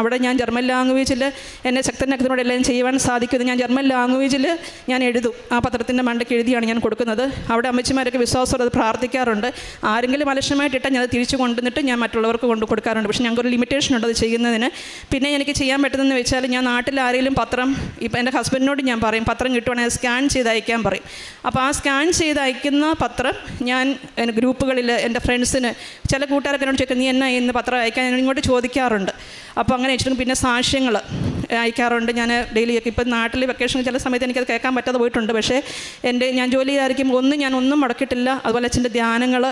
അവിടെ ഞാൻ ജർമ്മൻ ലാംഗ്വേജിൽ എന്നെ ശക്തനാക്കുന്നതിനോട് എല്ലാം ചെയ്യുവാൻ സാധിക്കുന്നത് ഞാൻ ജർമ്മൻ ലാംഗ്വേജിൽ ഞാൻ എഴുതും. ആ പത്രത്തിൻ്റെ മണ്ടയ്ക്ക് എഴുതിയാണ് ഞാൻ കൊടുക്കുന്നത്. അവിടെ അമ്മച്ചിമാരൊക്കെ വിശ്വാസത്തോടെ പ്രാർത്ഥിക്കാറുണ്ട്. ആരെങ്കിലും അലക്ഷ്യമായിട്ടിട്ടാൽ ഞാൻ തിരിച്ചു കൊണ്ടുവന്നിട്ട് ഞാൻ മറ്റുള്ളവർക്ക് കൊടുക്കാറുണ്ട്. പക്ഷേ ഞങ്ങൾക്കൊരു ലിമിറ്റേഷൻ ഉണ്ട് അത് ചെയ്യുന്നതിന്. പിന്നെ എനിക്ക് ചെയ്യാൻ പറ്റുന്നതെന്ന് വെച്ചാൽ, ഞാൻ നാട്ടിൽ ആരെങ്കിലും പത്രം, ഇപ്പോൾ എൻ്റെ ഹസ്ബൻഡിനോട് ഞാൻ പറയും പത്രം കിട്ടുവാണെങ്കിൽ സ്കാൻ ചെയ്ത് അയക്കാൻ പറയും. അപ്പോൾ ആ സ്കാൻ ചെയ്ത് അയക്കുന്ന പത്രം ഞാൻ ഗ്രൂപ്പുകളിൽ എൻ്റെ ഫ്രണ്ട്സിന്, ചില കൂട്ടുകാരൊക്കെ എന്നോട് ചോദിക്കും നീ എന്നാ ഇന്ന് പത്രം അയക്കാൻ, ഇങ്ങോട്ട് ചോദിക്കാറുണ്ട്. അപ്പോൾ അങ്ങനെ വെച്ചിട്ടും പിന്നെ സാക്ഷ്യങ്ങൾ അയക്കാറുണ്ട്. ഞാൻ ഡെയിലിയൊക്കെ ഇപ്പം നാട്ടിൽ വെക്കേഷൻ ചില സമയത്ത് എനിക്കത് കേൾക്കാൻ പറ്റാതെ പോയിട്ടുണ്ട്. പക്ഷേ ഞാൻ ജോലി ചെയ്തായിരിക്കും ഞാൻ ഒന്നും മുടക്കിയിട്ടില്ല. അതുപോലെ അച്ഛൻ്റെ ധ്യാനങ്ങൾ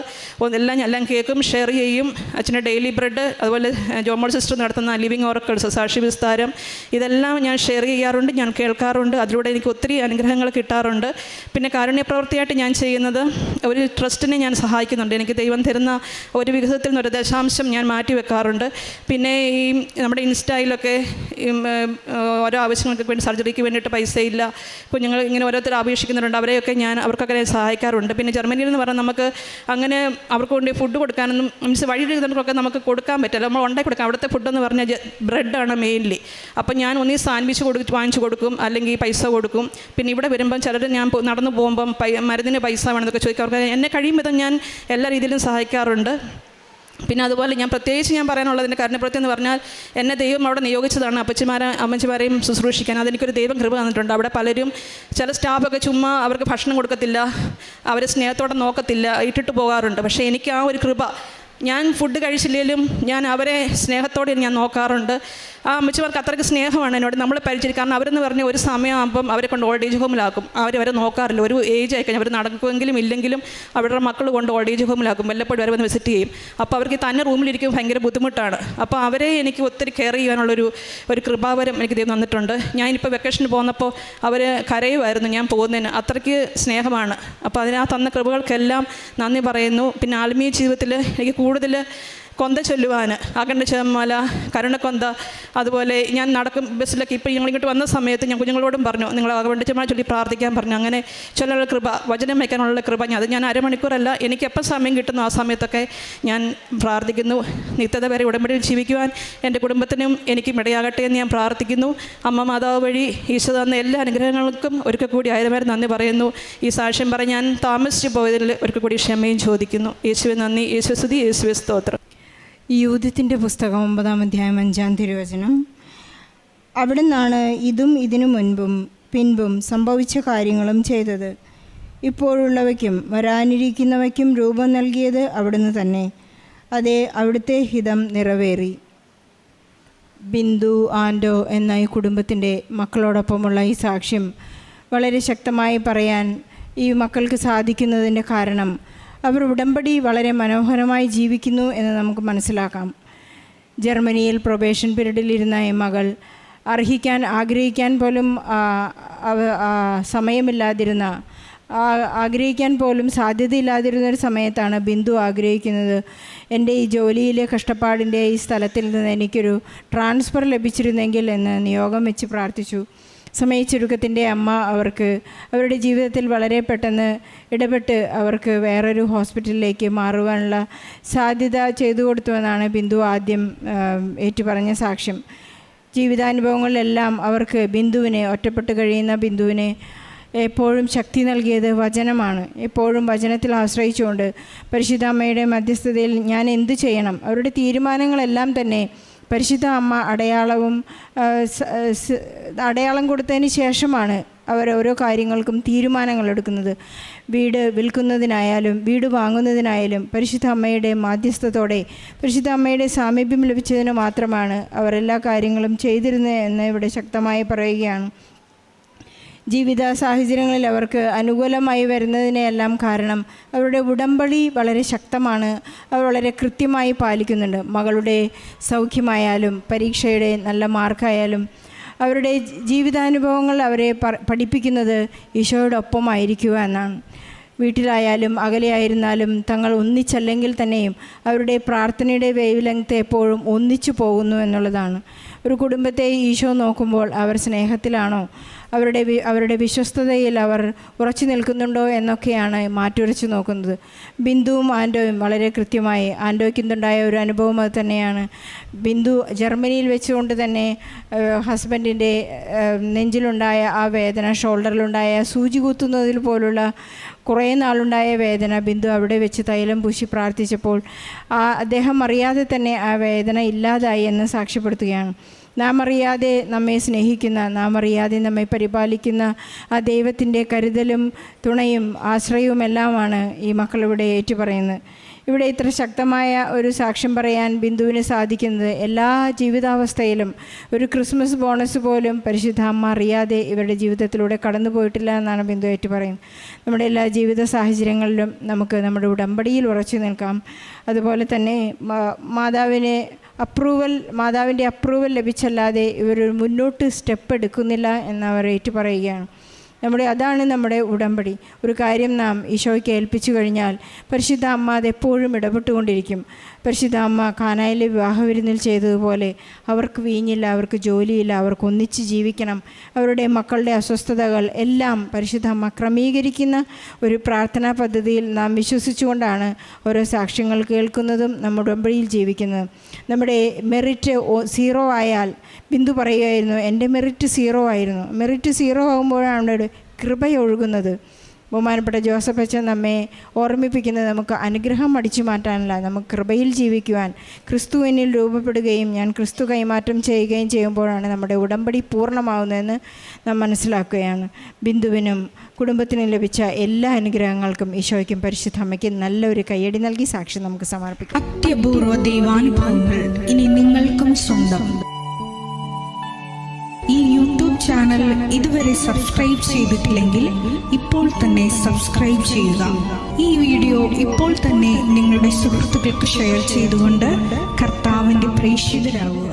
എല്ലാം കേൾക്കും, ഷെയർ ചെയ്യും. അച്ഛൻ്റെ ഡെയിലി ബ്രെഡ്, അതുപോലെ ജോമോൾ സിസ്റ്റർ നടത്തുന്ന ലിവിങ് ഓറക്കിൾസ്, സാക്ഷി വിസ്താരം, ഇതെല്ലാം ഞാൻ ഷെയർ ചെയ്യാറുണ്ട്, ഞാൻ കേൾക്കാറുണ്ട്. അതിലൂടെ എനിക്ക് ഒത്തിരി അനുഗ്രഹങ്ങൾ കിട്ടാറുണ്ട്. പിന്നെ കാരുണ്യപ്രവൃത്തിയായിട്ട് ഞാൻ ചെയ്യുന്നത്, ഒരു ട്രസ്റ്റിനെ ഞാൻ സഹായിക്കുന്നുണ്ട്. എനിക്ക് ദൈവം തരുന്ന ഒരു വിഹിതത്തിൽ നിന്ന് 1% ഞാൻ മാറ്റി വെക്കാറുണ്ട്. പിന്നെ ഈ നമ്മുടെ ഇൻസ്റ്റയിലൊക്കെ ഓരോ ആവശ്യങ്ങൾക്ക് വേണ്ടി, സർജറിക്ക് വേണ്ടിയിട്ട് പൈസയില്ല, കുഞ്ഞുങ്ങൾ ഇങ്ങനെ ഓരോരുത്തർ അപേക്ഷിക്കുന്നുണ്ട്, അവർക്കൊക്കെ ഞാൻ സഹായിക്കാറുണ്ട്. പിന്നെ ജർമ്മനിയിൽ എന്ന് പറഞ്ഞാൽ നമുക്ക് അങ്ങനെ അവർക്ക് കൊണ്ട് ഫുഡ് കൊടുക്കാനൊന്നും വഴി എഴുതുന്നവർക്കൊക്കെ നമുക്ക് കൊടുക്കാൻ പറ്റില്ല. നമ്മൾ ഉണ്ടാക്കി കൊടുക്കാം. അവിടുത്തെ ഫുഡെന്ന് പറഞ്ഞാൽ ബ്രെഡാണ് മെയിൻലി. അപ്പം ഞാൻ ഒന്നീ സാൻഡ്വിച്ച് വാങ്ങിച്ചു കൊടുക്കും, അല്ലെങ്കിൽ പൈസ കൊടുക്കും. പിന്നെ ഇവിടെ വരുമ്പം ചിലർ ഞാൻ നടന്നു പോകുമ്പം മരുന്നിന് പൈസ വേണമെന്നൊക്കെ ചോദിക്കും. അവർക്ക് എന്നെ കഴിയും വിധം ഞാൻ എല്ലാ രീതിയിലും സഹായിക്കാറുണ്ട്. പിന്നെ അതുപോലെ ഞാൻ പ്രത്യേകിച്ച് പറയാനുള്ളതിൻ്റെ കാരുണ്യപ്രവൃത്തി എന്ന് പറഞ്ഞാൽ, എന്നെ ദൈവം അവിടെ നിയോഗിച്ചതാണ് അമ്മച്ചിമാരെയും ശുശ്രൂഷിക്കാൻ. അതെനിക്കൊരു ദൈവം കൃപ തന്നിട്ടുണ്ട്. അവിടെ പലരും, ചില സ്റ്റാഫൊക്കെ ചുമ്മാ അവർക്ക് ഭക്ഷണം കൊടുക്കത്തില്ല, അവരെ സ്നേഹത്തോടെ നോക്കത്തില്ല, ഇട്ടിട്ട് പോകാറുണ്ട്. പക്ഷേ എനിക്ക് ആ ഒരു കൃപ, ഞാൻ ഫുഡ് കഴിച്ചില്ലെങ്കിലും ഞാൻ അവരെ സ്നേഹത്തോടെ ഞാൻ നോക്കാറുണ്ട്. ആ അമ്മച്ചിമാർക്ക് അത്രയ്ക്ക് സ്നേഹമാണ് എന്നോട്. നമ്മൾ പരിചരിക്കും. കാരണം അവരെന്ന് പറഞ്ഞാൽ ഒരു സമയമാകുമ്പം അവരെ കൊണ്ട് ഓൾഡ് ഏജ് ഹോമിലാക്കും. അവരെ നോക്കാറില്ല. ഒരു ഏജ് ആയിക്കഴിഞ്ഞാൽ അവർ നടക്കുമെങ്കിലും ഇല്ലെങ്കിലും അവരുടെ മക്കൾ കൊണ്ട് ഓൾഡ് ഏജ് ഹോമിലാക്കും. വല്ലപ്പോഴും അവരെ വന്ന് വിസിറ്റ് ചെയ്യും. അപ്പോൾ അവർക്ക് തന്നെ റൂമിലിരിക്കും ഭയങ്കര ബുദ്ധിമുട്ടാണ്. അപ്പോൾ അവരെ എനിക്ക് ഒത്തിരി കെയർ ചെയ്യാനുള്ളൊരു കൃപാവരം എനിക്ക് ദൈവം തന്നിട്ടുണ്ട്. ഞാനിപ്പോൾ വെക്കേഷന് പോന്നപ്പോൾ അവർ കരയുമായിരുന്നു ഞാൻ പോകുന്നതിന്. അത്രയ്ക്ക് സ്നേഹമാണ്. അപ്പോൾ അതിനാ തന്ന കൃപകൾക്കെല്ലാം നന്ദി പറയുന്നു. പിന്നെ ആത്മീയ ജീവിതത്തിൽ എനിക്ക് കൂടുതൽ കൊന്ത ചൊല്ലുവാൻ, അകണ്ട ചെമ്മല, കരുണക്കൊന്ത, അതുപോലെ ഞാൻ നടക്കും ബസ്സിലൊക്കെ. ഇപ്പോൾ ഞങ്ങളിങ്ങോട്ട് വന്ന സമയത്ത് ഞാൻ കുഞ്ഞുങ്ങളോടും പറഞ്ഞു, നിങ്ങൾ അകണ്ട ചെമ്മല ചൊല്ലി പ്രാർത്ഥിക്കാൻ പറഞ്ഞു. അങ്ങനെ ചൊല്ലാനുള്ള കൃപ, വചനം വയ്ക്കാനുള്ള കൃപ. അത് ഞാൻ അരമണിക്കൂറല്ല, എനിക്ക് എപ്പോൾ സമയം കിട്ടുന്നു ആ സമയത്തൊക്കെ ഞാൻ പ്രാർത്ഥിക്കുന്നു. നിത്യത വരെ ഉടമ്പടിയിൽ ജീവിക്കുവാൻ എൻ്റെ കുടുംബത്തിനും എനിക്കും ഇടയാകട്ടെ എന്ന് ഞാൻ പ്രാർത്ഥിക്കുന്നു. അമ്മ മാതാവ് വഴി ഈശോ തന്ന എല്ലാ അനുഗ്രഹങ്ങൾക്കും ഒരിക്കൽ കൂടി ആയിരം നന്ദി പറയുന്നു. ഈ സാക്ഷ്യം പറഞ്ഞ് ഞാൻ താമസിച്ചു പോയതിൽ ഒരിക്കൽ കൂടി ക്ഷമയും ചോദിക്കുന്നു. യേശുവെ നന്ദി, യേശുവെ സ്തുതി, യേശുവെ സ്തോത്രം. യൂഥത്തിൻ്റെ പുസ്തകം 9-ാം അധ്യായം 5-ാം തിരുവചനം. അവിടെ നിന്നാണ് ഇതും ഇതിനു മുൻപും പിൻപും സംഭവിച്ച കാര്യങ്ങളും ചെയ്തത്. ഇപ്പോഴുള്ളവയ്ക്കും വരാനിരിക്കുന്നവയ്ക്കും രൂപം നൽകിയത് അവിടുന്ന് തന്നെ. അതേ, അവിടുത്തെ ഹിതം നിറവേറി. ബിന്ദു ആൻഡോ എന്ന ഈ കുടുംബത്തിൻ്റെ മക്കളോടൊപ്പമുള്ള ഈ സാക്ഷ്യം വളരെ ശക്തമായി പറയാൻ ഈ മക്കൾക്ക് സാധിക്കുന്നതിൻ്റെ കാരണം അവർ ഉടമ്പടി വളരെ മനോഹരമായി ജീവിക്കുന്നു എന്ന് നമുക്ക് മനസ്സിലാക്കാം. ജർമ്മനിയിൽ പ്രൊബേഷൻ പീരീഡിലിരുന്ന ഈ മകൾ ആഗ്രഹിക്കാൻ പോലും സമയമില്ലാതിരുന്ന, ആഗ്രഹിക്കാൻ പോലും സാധ്യതയില്ലാതിരുന്നൊരു സമയത്താണ് ബിന്ദു ആഗ്രഹിക്കുന്നത്, എൻ്റെ ഈ ജോലിയിലെ കഷ്ടപ്പാടിൻ്റെ ഈ സ്ഥലത്തിൽ നിന്ന് എനിക്കൊരു ട്രാൻസ്ഫർ ലഭിച്ചിരുന്നെങ്കിൽ എന്ന് നിയോഗം വെച്ച് പ്രാർത്ഥിച്ചു. സമയച്ചുരുക്കത്തിൻ്റെ അമ്മ അവർക്ക് അവരുടെ ജീവിതത്തിൽ വളരെ പെട്ടെന്ന് ഇടപെട്ട് അവർക്ക് വേറൊരു ഹോസ്പിറ്റലിലേക്ക് മാറുവാനുള്ള സാധ്യത ചെയ്തു കൊടുത്തുവെന്നാണ് ബിന്ദു ആദ്യം ഏറ്റുപറഞ്ഞ സാക്ഷ്യം. ജീവിതാനുഭവങ്ങളിലെല്ലാം അവർക്ക് ബിന്ദുവിനെ, ഒറ്റപ്പെട്ട് കഴിയുന്ന ബിന്ദുവിനെ എപ്പോഴും ശക്തി നൽകിയത് വചനമാണ്. എപ്പോഴും വചനത്തിൽ ആശ്രയിച്ചുകൊണ്ട് പരിശുദ്ധ അമ്മയുടെ മധ്യസ്ഥതയിൽ ഞാൻ എന്തു ചെയ്യണം, അവരുടെ തീരുമാനങ്ങളെല്ലാം തന്നെ പരിശുദ്ധ അമ്മ അടയാളം കൊടുത്തതിന് ശേഷമാണ് അവർ ഓരോ കാര്യങ്ങൾക്കും തീരുമാനങ്ങൾ എടുക്കുന്നത്. വീട് വിൽക്കുന്നതിനായാലും വീട് വാങ്ങുന്നതിനായാലും പരിശുദ്ധ അമ്മയുടെ മാധ്യസ്ഥത്തോടെ, പരിശുദ്ധ അമ്മയുടെ സാമീപ്യം ലഭിച്ചതിന് മാത്രമാണ് അവർ എല്ലാ കാര്യങ്ങളും ചെയ്തിരുന്നത് എന്ന് ഇവിടെ ശക്തമായി പറയുകയാണ്. ജീവിത സാഹചര്യങ്ങളിൽ അവർക്ക് അനുകൂലമായി വരുന്നതിനെല്ലാം കാരണം അവരുടെ ഉടമ്പടി വളരെ ശക്തമാണ്. അവർ വളരെ കൃത്യമായി പാലിക്കുന്നുണ്ട്. മകളുടെ സൗഖ്യമായാലും പരീക്ഷയുടെ നല്ല മാർക്കായാലും അവരുടെ ജീവിതാനുഭവങ്ങൾ അവരെ പഠിപ്പിക്കുന്നത് ഈശോയോടൊപ്പമായിരിക്കുക എന്നാണ്. വീട്ടിലായാലും അകലെയായിരുന്നാലും തങ്ങൾ ഒന്നിച്ചല്ലെങ്കിൽ തന്നെയും അവരുടെ പ്രാർത്ഥനയുടെ വേവ് ലെങ്ത് എപ്പോഴും ഒന്നിച്ചു പോകുന്നു എന്നുള്ളതാണ്. ഒരു കുടുംബത്തെ ഈശോ നോക്കുമ്പോൾ അവർ സ്നേഹത്തിലാണോ, അവരുടെ വിശ്വസ്തതയിൽ അവർ ഉറച്ചു നിൽക്കുന്നുണ്ടോ എന്നൊക്കെയാണ് മാറ്റുരച്ച് നോക്കുന്നത്. ബിന്ദുവും ആൻഡോയും വളരെ കൃത്യമായി, ആൻഡോയ്ക്കുണ്ടായ ഒരു അനുഭവം അത് തന്നെയാണ്. ബിന്ദു ജർമ്മനിയിൽ വെച്ചുകൊണ്ട് തന്നെ ഹസ്ബൻഡിൻ്റെ നെഞ്ചിലുണ്ടായ ആ വേദന, ഷോൾഡറിലുണ്ടായ സൂചി കുത്തുന്നതിൽ പോലുള്ള കുറേ നാളുണ്ടായ വേദന ബിന്ദു അവിടെ വെച്ച് തൈലം പൂശി പ്രാർത്ഥിച്ചപ്പോൾ അദ്ദേഹം അറിയാതെ തന്നെ ആ വേദന ഇല്ലാതായി എന്ന് സാക്ഷ്യപ്പെടുത്തുകയാണ്. നാം അറിയാതെ നമ്മെ സ്നേഹിക്കുന്ന, നാം അറിയാതെ നമ്മെ പരിപാലിക്കുന്ന ആ ദൈവത്തിൻ്റെ കരുതലും തുണയും ആശ്രയവുമെല്ലാമാണ് ഈ മക്കളിവിടെ ഏറ്റുപറയുന്നത്. ഇവിടെ ഇത്ര ശക്തമായ ഒരു സാക്ഷ്യം പറയാൻ ബിന്ദുവിന് സാധിക്കുന്നത് എല്ലാ ജീവിതാവസ്ഥയിലും ഒരു ക്രിസ്മസ് ബോണസ് പോലും പരിശുദ്ധ അമ്മ അറിയാതെ ഇവരുടെ ജീവിതത്തിലൂടെ കടന്നു പോയിട്ടില്ല എന്നാണ് ബിന്ദു ഏറ്റു പറയുന്നത്. നമ്മുടെ എല്ലാ ജീവിത സാഹചര്യങ്ങളിലും നമുക്ക് നമ്മുടെ ഉടമ്പടിയിൽ ഉറച്ചു നിൽക്കാം. അതുപോലെ തന്നെ മാതാവിൻ്റെ അപ്രൂവൽ ലഭിച്ചല്ലാതെ ഇവർ മുന്നോട്ട് സ്റ്റെപ്പ് എടുക്കുന്നില്ല എന്നവർ ഏറ്റു പറയുകയാണ്. അതാണ് നമ്മുടെ ഉടമ്പടി. ഒരു കാര്യം നാം ഈശോയ്ക്ക് ഏൽപ്പിച്ചു കഴിഞ്ഞാൽ പരിശുദ്ധ അമ്മ അതെപ്പോഴും ഇടപെട്ടുകൊണ്ടിരിക്കും. പരിശുദ്ധ അമ്മ കാനായിലെ വിവാഹവിരുന്നിൽ ചെയ്തതുപോലെ അവർക്ക് വീഞ്ഞില്ല, അവർക്ക് ജോലിയില്ല, അവർക്ക് ഒന്നിച്ച് ജീവിക്കണം, അവരുടെ മക്കളുടെ അസ്വസ്ഥതകൾ എല്ലാം പരിശുദ്ധ അമ്മ ക്രമീകരിക്കുന്ന ഒരു പ്രാർത്ഥനാ പദ്ധതിയിൽ നാം വിശ്വസിച്ചുകൊണ്ടാണ് ഓരോ സാക്ഷ്യങ്ങൾ കേൾക്കുന്നതും നമ്മുടെ ഉടമ്പടിയിൽ ജീവിക്കുന്നത്. നമ്മുടെ മെറിറ്റ് 0 ആയാൽ, ബിന്ദു പറയുമായിരുന്നു എൻ്റെ മെറിറ്റ് 0 ആയിരുന്നു. മെറിറ്റ് 0 ആകുമ്പോഴാണ് കൃപയൊഴുകുന്നത്. ബഹുമാനപ്പെട്ട ജോസഫ് അച്ഛൻ നമ്മെ ഓർമ്മിപ്പിക്കുന്നത് നമുക്ക് അനുഗ്രഹം അടിച്ചു മാറ്റാനല്ല, നമുക്ക് കൃപയിൽ ജീവിക്കുവാൻ, ക്രിസ്തുവിനിൽ രൂപപ്പെടുകയും ഞാൻ ക്രിസ്തു കൈമാറ്റം ചെയ്യുകയും ചെയ്യുമ്പോഴാണ് നമ്മുടെ ഉടമ്പടി പൂർണ്ണമാവുന്നതെന്ന് നാം മനസ്സിലാക്കുകയാണ്. ബിന്ദുവിനും കുടുംബത്തിനും ലഭിച്ച എല്ലാ അനുഗ്രഹങ്ങൾക്കും ഈശോയ്ക്കും പരിശുദ്ധ അമ്മയ്ക്കും നല്ലൊരു കയ്യടി നൽകി സാക്ഷ്യം നമുക്ക് സമർപ്പിക്കാം. അത്യപൂർവ ദൈവാനുഭവങ്ങൾ ഇനി നിങ്ങൾക്കും സ്വന്തം. ചാനൽ ഇതുവരെ സബ്സ്ക്രൈബ് ചെയ്തിട്ടില്ലെങ്കിൽ ഇപ്പോൾ തന്നെ സബ്സ്ക്രൈബ് ചെയ്യുക. ഈ വീഡിയോ ഇപ്പോൾ തന്നെ നിങ്ങളുടെ സുഹൃത്തുക്കൾക്ക് ഷെയർ ചെയ്തുകൊണ്ട് കർത്താവിൻ്റെ പ്രേക്ഷിതരാകുക.